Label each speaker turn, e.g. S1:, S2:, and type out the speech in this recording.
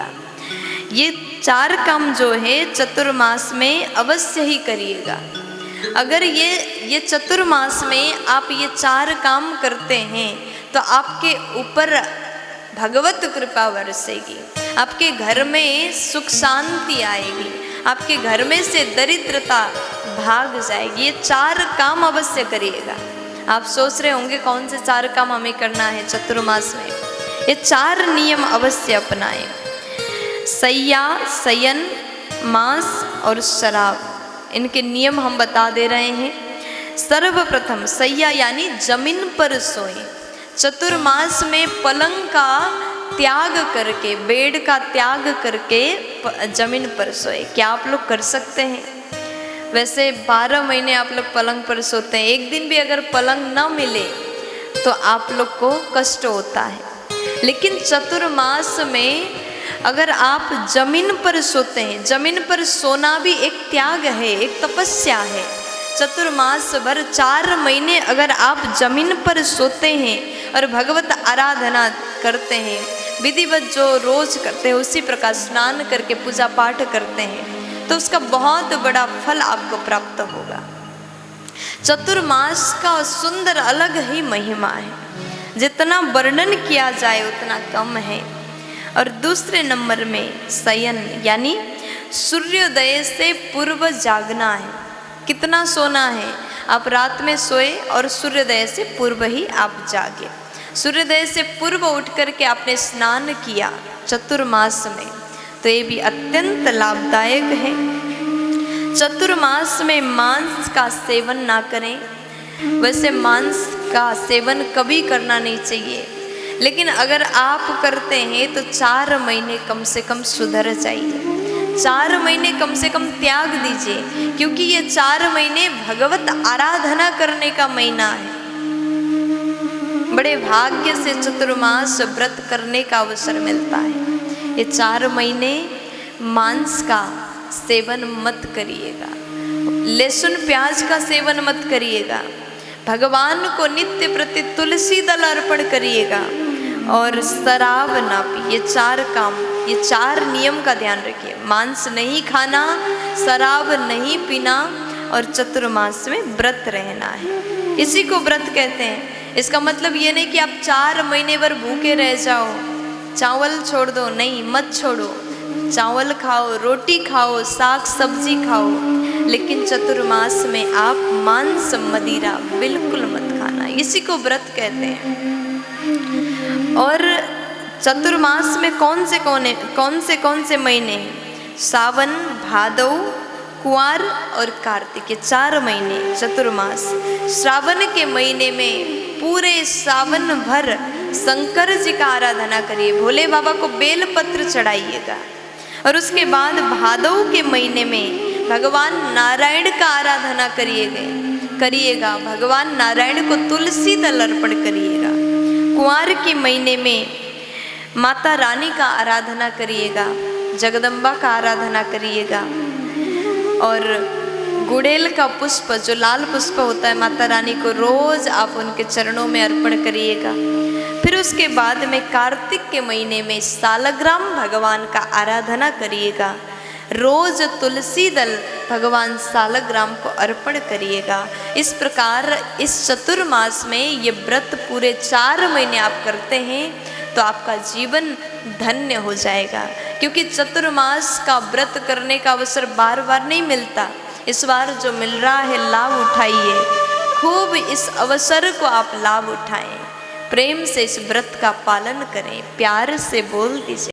S1: करिएगा। ये 4 काम जो है चतुर्मास में अवश्य ही करिएगा। अगर ये चतुर्मास में आप ये 4 काम करते हैं तो आपके ऊपर भगवत कृपा बरसेगी, आपके घर में सुख शांति आएगी, आपके घर में से दरिद्रता भाग जाएगी। ये 4 काम अवश्य करिएगा। आप सोच रहे होंगे कौन से 4 काम हमें करना है चतुर्मास में। ये 4 नियम अवश्य अपनाएं। सैया, शयन, मांस और शराब, इनके नियम हम बता दे रहे हैं। सर्वप्रथम सैया यानी जमीन पर सोएं। चतुर्मास में पलंग का त्याग करके, बेड का त्याग करके जमीन पर सोए। क्या आप लोग कर सकते हैं? वैसे 12 महीने आप लोग पलंग पर सोते हैं, एक दिन भी अगर पलंग ना मिले तो आप लोग को कष्ट होता है। लेकिन चतुर्मास में अगर आप जमीन पर सोते हैं, जमीन पर सोना भी एक त्याग है, एक तपस्या है। चतुर्मास भर 4 महीने अगर आप जमीन पर सोते हैं और भगवत आराधना करते हैं, विधिवत जो रोज करते हैं उसी प्रकार स्नान करके पूजा पाठ करते हैं, तो उसका बहुत बड़ा फल आपको प्राप्त होगा। चतुर्मास का सुंदर अलग ही महिमा है, जितना वर्णन किया जाए उतना कम है। और दूसरे नंबर में शयन यानी सूर्योदय से पूर्व जागना है। कितना सोना है? आप रात में सोए और सूर्योदय से पूर्व ही आप जागे। सूर्योदय से पूर्व उठ करके आपने स्नान किया चतुर्मास में, तो ये भी अत्यंत लाभदायक है। चतुर्मास में मांस का सेवन ना करें। वैसे मांस का सेवन कभी करना नहीं चाहिए, लेकिन अगर आप करते हैं तो 4 महीने कम से कम सुधर जाइए। 4 महीने कम से कम त्याग दीजिए, क्योंकि ये 4 महीने भगवत आराधना करने का महीना है। बड़े भाग्य से चतुर्मास व्रत करने का अवसर मिलता है। ये 4 महीने मांस का सेवन मत करिएगा, लहसुन प्याज का सेवन मत करिएगा, भगवान को नित्य प्रति तुलसी दल अर्पण करिएगा और शराब ना पी। ये 4 काम, ये 4 नियम का ध्यान रखिए। मांस नहीं खाना, शराब नहीं पीना और चतुर्मास में व्रत रहना है। इसी को व्रत कहते हैं। इसका मतलब ये नहीं कि आप 4 महीने भर भूखे रह जाओ, चावल छोड़ दो, नहीं, मत छोड़ो। चावल खाओ, रोटी खाओ, साग सब्जी खाओ, लेकिन चतुर्मास में आप मांस मदिरा बिल्कुल मत खाना। इसी को व्रत कहते हैं। और चतुर्मास में कौन से महीने? सावन, भादव, कुंवार और कार्तिक, ये 4 महीने चतुर्मास। श्रावण के महीने में पूरे सावन भर शंकर जी का आराधना करिए, भोले बाबा को बेलपत्र चढ़ाइएगा। और उसके बाद भादव के महीने में भगवान नारायण का आराधना करिएगा, भगवान नारायण को तुलसी दल अर्पण करिएगा। कुंवार के महीने में माता रानी का आराधना करिएगा, जगदम्बा का आराधना करिएगा। और गुड़ेल का पुष्प, जो लाल पुष्प होता है, माता रानी को रोज आप उनके चरणों में अर्पण करिएगा। फिर उसके बाद में कार्तिक के महीने में सालग्राम भगवान का आराधना करिएगा। रोज तुलसी दल भगवान सालग्राम को अर्पण करिएगा। इस प्रकार इस चतुर्मास में ये व्रत पूरे 4 महीने आप करते हैं तो आपका जीवन धन्य हो जाएगा, क्योंकि चतुर्मास का व्रत करने का अवसर बार बार नहीं मिलता। इस बार जो मिल रहा है लाभ उठाइए, खूब इस अवसर को आप लाभ उठाएं। प्रेम से इस व्रत का पालन करें, प्यार से बोल दीजिए।